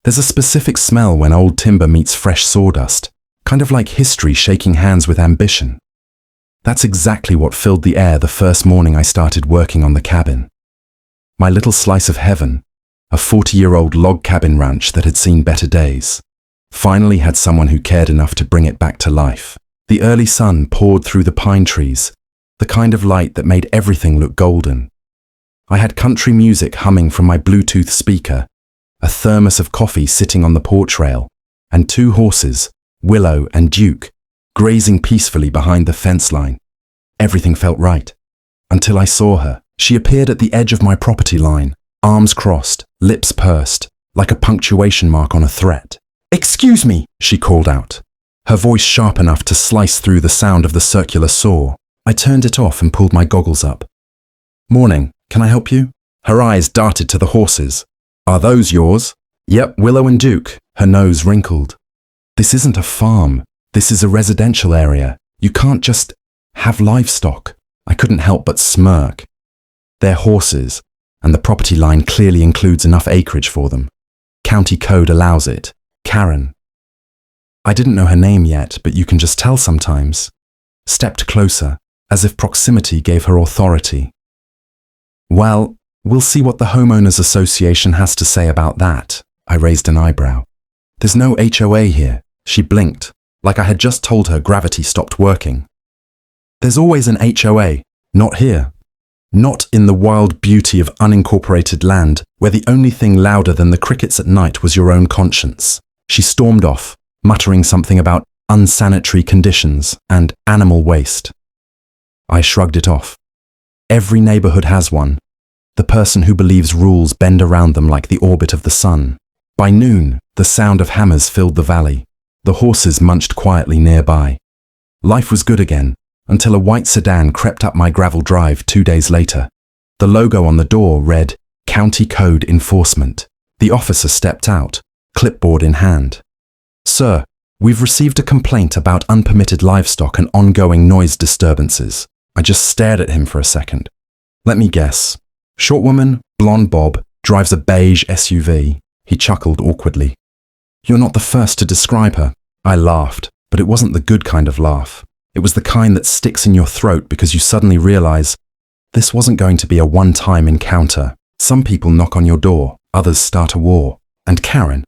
There's a specific smell when old timber meets fresh sawdust, kind of like history shaking hands with ambition. That's exactly what filled the air the first morning I started working on the cabin. My little slice of heaven, a 40-year-old log cabin ranch that had seen better days, finally had someone who cared enough to bring it back to life. The early sun poured through the pine trees, the kind of light that made everything look golden. I had country music humming from my Bluetooth speaker, a thermos of coffee sitting on the porch rail, and 2 horses, Willow and Duke, grazing peacefully behind the fence line. Everything felt right. Until I saw her. She appeared at the edge of my property line, arms crossed, lips pursed, like a punctuation mark on a threat. "Excuse me," she called out, her voice sharp enough to slice through the sound of the circular saw. I turned it off and pulled my goggles up. "Morning, can I help you?" Her eyes darted to the horses. "Are those yours?" "Yep, Willow and Duke." Her nose wrinkled. "This isn't a farm. This is a residential area. You can't just have livestock." I couldn't help but smirk. They're horses, and the property line clearly includes enough acreage for them. County code allows it. Karen. I didn't know her name yet, but you can just tell sometimes. Stepped closer, as if proximity gave her authority. "Well, we'll see what the Homeowners Association has to say about that." I raised an eyebrow. "There's no HOA here." She blinked, like I had just told her gravity stopped working. "There's always an HOA, not here. Not in the wild beauty of unincorporated land, where the only thing louder than the crickets at night was your own conscience." She stormed off, muttering something about unsanitary conditions and animal waste. I shrugged it off. Every neighborhood has one. The person who believes rules bend around them like the orbit of the sun. By noon, the sound of hammers filled the valley. The horses munched quietly nearby. Life was good again, until a white sedan crept up my gravel drive 2 days later. The logo on the door read, "County Code Enforcement." The officer stepped out, clipboard in hand. "Sir, we've received a complaint about unpermitted livestock and ongoing noise disturbances." I just stared at him for a second. "Let me guess. Short woman, blonde bob, drives a beige SUV." He chuckled awkwardly. "You're not the first to describe her." I laughed, but it wasn't the good kind of laugh. It was the kind that sticks in your throat because you suddenly realize this wasn't going to be a one-time encounter. Some people knock on your door, others start a war. And Karen,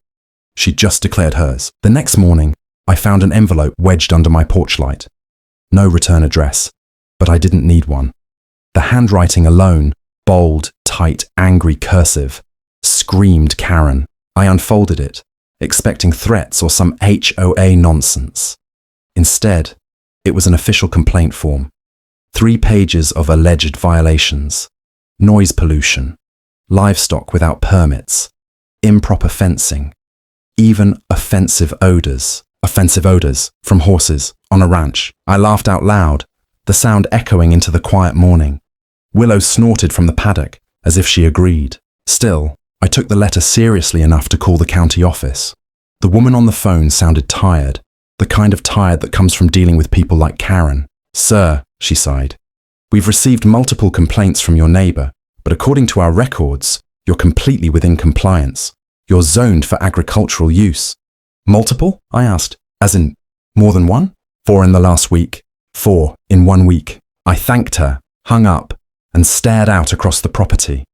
she'd just declared hers. The next morning, I found an envelope wedged under my porch light. No return address, but I didn't need one. The handwriting alone, bold, tight, angry cursive, screamed Karen. I unfolded it, expecting threats or some HOA nonsense. Instead, it was an official complaint form. 3 pages of alleged violations. Noise pollution, livestock without permits, improper fencing, even offensive odors. Offensive odors from horses on a ranch. I laughed out loud, the sound echoing into the quiet morning. Willow snorted from the paddock, as if she agreed. Still, I took the letter seriously enough to call the county office. The woman on the phone sounded tired, the kind of tired that comes from dealing with people like Karen. "Sir," she sighed, "we've received multiple complaints from your neighbor, but according to our records, you're completely within compliance. You're zoned for agricultural use." "Multiple?" I asked. "As in, more than one?" "4 in the last week. 4 in 1 week." I thanked her, hung up, and stared out across the property.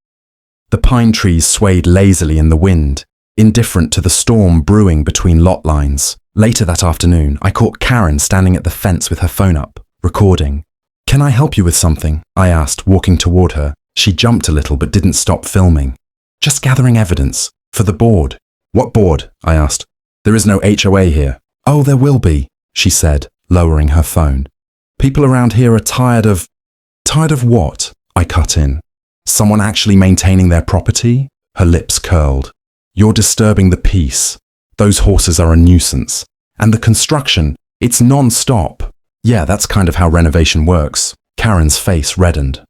The pine trees swayed lazily in the wind, indifferent to the storm brewing between lot lines. Later that afternoon, I caught Karen standing at the fence with her phone up, recording. "Can I help you with something?" I asked, walking toward her. She jumped a little but didn't stop filming. "Just gathering evidence. For the board." "What board?" I asked. "There is no HOA here." "Oh, there will be," she said, lowering her phone. "People around here are tired of..." "Tired of what?" I cut in. "Someone actually maintaining their property?" Her lips curled. "You're disturbing the peace. Those horses are a nuisance. And the construction, it's non-stop." "Yeah, that's kind of how renovation works." Karen's face reddened.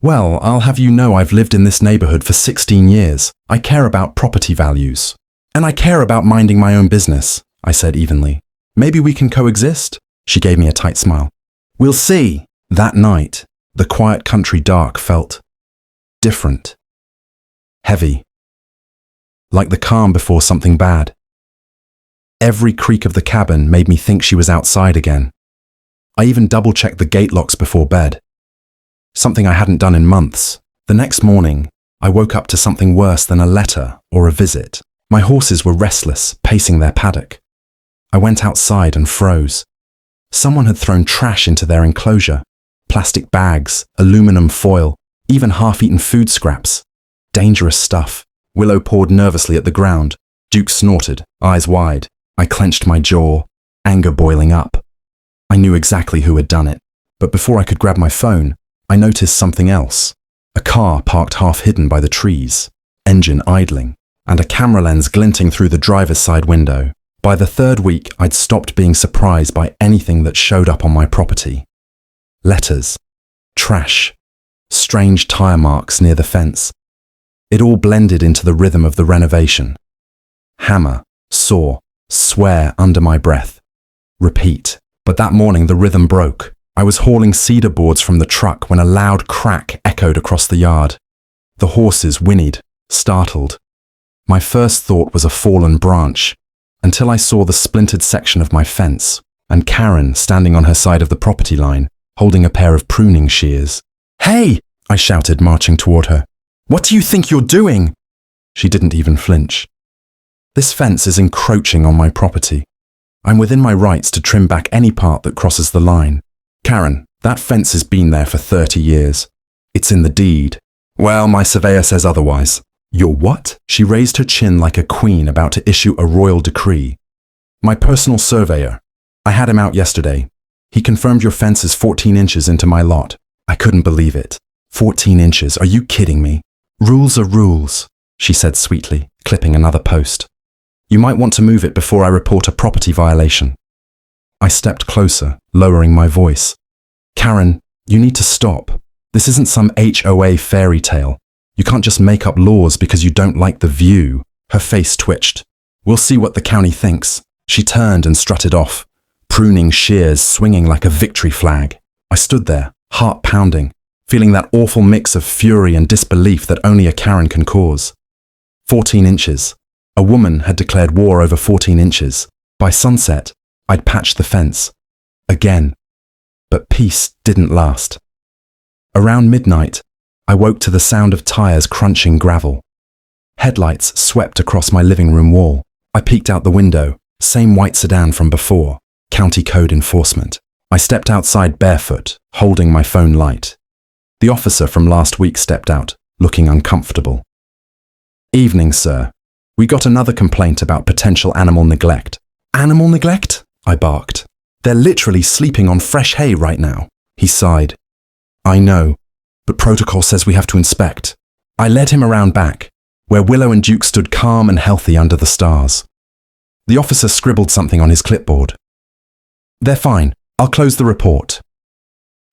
"Well, I'll have you know I've lived in this neighborhood for 16 years. I care about property values. And I care about minding my own business," I said evenly. "Maybe we can coexist?" She gave me a tight smile. "We'll see." That night, the quiet country dark felt different. Heavy. like the calm before something bad. Every creak of the cabin made me think she was outside again. I even double-checked the gate locks before bed. Something I hadn't done in months. The next morning, I woke up to something worse than a letter or a visit. My horses were restless, pacing their paddock. I went outside and froze. Someone had thrown trash into their enclosure. Plastic bags, aluminum foil, even half-eaten food scraps. Dangerous stuff. Willow pawed nervously at the ground. Duke snorted, eyes wide. I clenched my jaw, anger boiling up. I knew exactly who had done it, but before I could grab my phone, I noticed something else. A car parked half hidden by the trees, engine idling, and a camera lens glinting through the driver's side window. By the third week, I'd stopped being surprised by anything that showed up on my property. Letters, trash, strange tire marks near the fence. It all blended into the rhythm of the renovation. Hammer, saw, swear under my breath. Repeat. But that morning the rhythm broke. I was hauling cedar boards from the truck when a loud crack echoed across the yard. The horses whinnied, startled. My first thought was a fallen branch, until I saw the splintered section of my fence, and Karen standing on her side of the property line, holding a pair of pruning shears. "Hey!" I shouted, marching toward her. "What do you think you're doing?" She didn't even flinch. This fence is encroaching on my property. I'm within my rights to trim back any part that crosses the line. Karen, that fence has been there for 30 years. It's in the deed. Well, my surveyor says otherwise. Your what? She raised her chin like a queen about to issue a royal decree. My personal surveyor. I had him out yesterday. He confirmed your fence is 14 inches into my lot. I couldn't believe it. 14 inches, are you kidding me? Rules are rules, she said sweetly, clipping another post. You might want to move it before I report a property violation. I stepped closer, lowering my voice. Karen, you need to stop. This isn't some HOA fairy tale. You can't just make up laws because you don't like the view. Her face twitched. We'll see what the county thinks. She turned and strutted off, pruning shears swinging like a victory flag. I stood there, heart pounding, feeling that awful mix of fury and disbelief that only a Karen can cause. 14 inches. A woman had declared war over 14 inches. By sunset, I'd patched the fence. Again. But peace didn't last. Around midnight, I woke to the sound of tires crunching gravel. Headlights swept across my living room wall. I peeked out the window, same white sedan from before, county code enforcement. I stepped outside barefoot, holding my phone light. The officer from last week stepped out, looking uncomfortable. Evening, sir. We got another complaint about potential animal neglect. Animal neglect? I barked. They're literally sleeping on fresh hay right now. He sighed. I know, but protocol says we have to inspect. I led him around back, where Willow and Duke stood calm and healthy under the stars. The officer scribbled something on his clipboard. They're fine. I'll close the report.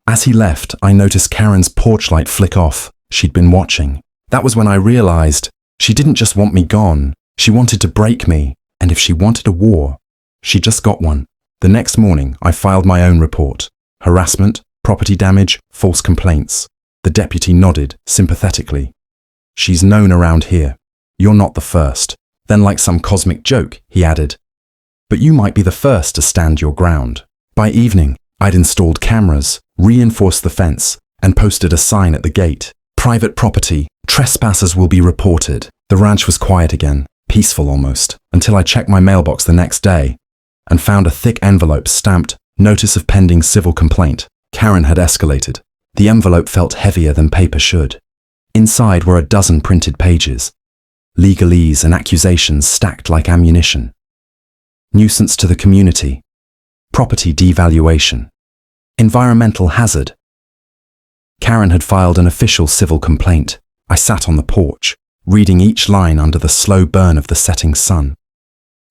As he left, I noticed Karen's porch light flick off. She'd been watching. That was when I realized she didn't just want me gone. She wanted to break me, and if she wanted a war, she just got one. The next morning, I filed my own report. Harassment, property damage, false complaints. The deputy nodded, sympathetically. She's known around here. You're not the first. Then like some cosmic joke, he added. But you might be the first to stand your ground. By evening, I'd installed cameras, reinforced the fence, and posted a sign at the gate. Private property. Trespassers will be reported. The ranch was quiet again, peaceful almost, until I checked my mailbox the next day and found a thick envelope stamped Notice of Pending Civil Complaint. Karen had escalated. The envelope felt heavier than paper should. Inside were a dozen printed pages. Legalese and accusations stacked like ammunition. Nuisance to the community. Property devaluation. Environmental hazard. Karen had filed an official civil complaint. I sat on the porch, reading each line under the slow burn of the setting sun.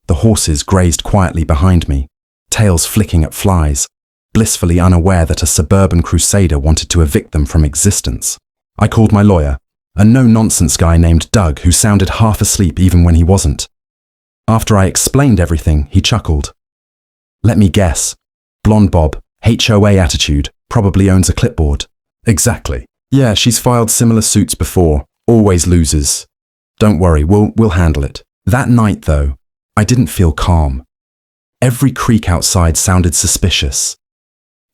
The horses grazed quietly behind me, tails flicking at flies, blissfully unaware that a suburban crusader wanted to evict them from existence. I called my lawyer, a no-nonsense guy named Doug who sounded half asleep even when he wasn't. After I explained everything, he chuckled. Let me guess. Blonde Bob, HOA attitude, probably owns a clipboard. Exactly. Yeah, she's filed similar suits before. Always loses. Don't worry, we'll handle it. That night, though, I didn't feel calm. Every creak outside sounded suspicious.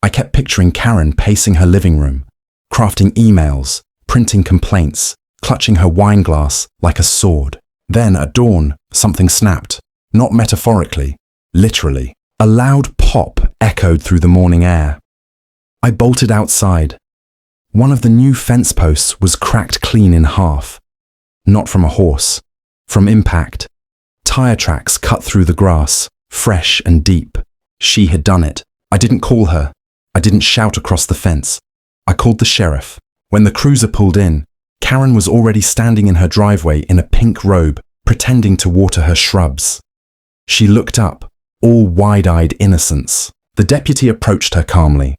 I kept picturing Karen pacing her living room, crafting emails, printing complaints, clutching her wine glass like a sword. Then, at dawn, something snapped. Not metaphorically, literally. A loud pop echoed through the morning air. I bolted outside. One of the new fence posts was cracked clean in half. Not from a horse, from impact. Tire tracks cut through the grass, fresh and deep. She had done it. I didn't call her. I didn't shout across the fence. I called the sheriff. When the cruiser pulled in, Karen was already standing in her driveway in a pink robe, pretending to water her shrubs. She looked up, all wide-eyed innocence. The deputy approached her calmly.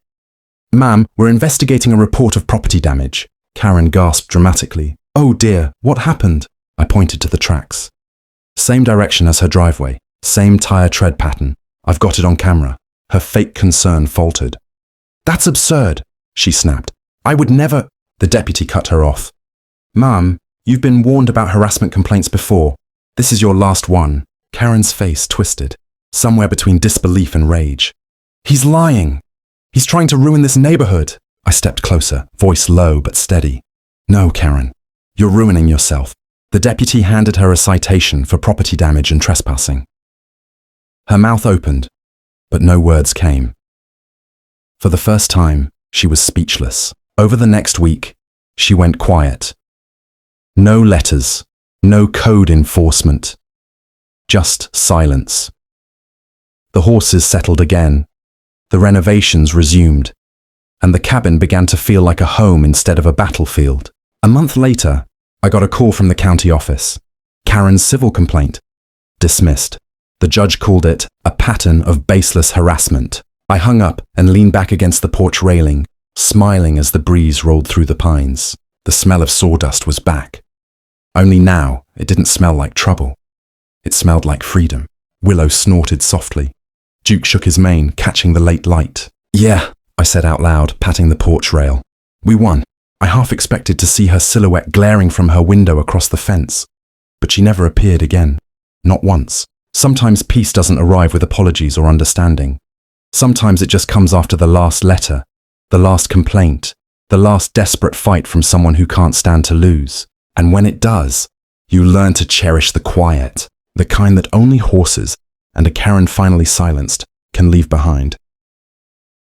"Ma'am, we're investigating a report of property damage." Karen gasped dramatically. "Oh dear, what happened?" I pointed to the tracks. Same direction as her driveway, same tire tread pattern. "I've got it on camera." Her fake concern faltered. "That's absurd," she snapped. "I would never—" The deputy cut her off. "Ma'am, you've been warned about harassment complaints before. This is your last one." Karen's face twisted, somewhere between disbelief and rage. "He's lying. He's trying to ruin this neighborhood." I stepped closer, voice low but steady. "No, Karen, you're ruining yourself." The deputy handed her a citation for property damage and trespassing. Her mouth opened, but no words came. For the first time, she was speechless. Over the next week, she went quiet. No letters, no code enforcement. Just silence. The horses settled again. The renovations resumed, and the cabin began to feel like a home instead of a battlefield. A month later, I got a call from the county office. Karen's civil complaint. Dismissed. The judge called it a pattern of baseless harassment. I hung up and leaned back against the porch railing, smiling as the breeze rolled through the pines. The smell of sawdust was back. Only now, it didn't smell like trouble. It smelled like freedom. Willow snorted softly. Duke shook his mane, catching the late light. "Yeah," I said out loud, patting the porch rail. "We won." I half expected to see her silhouette glaring from her window across the fence, but she never appeared again. Not once. Sometimes peace doesn't arrive with apologies or understanding. Sometimes it just comes after the last letter, the last complaint, the last desperate fight from someone who can't stand to lose. And when it does, you learn to cherish the quiet, the kind that only horses, and a Karen finally silenced, can leave behind.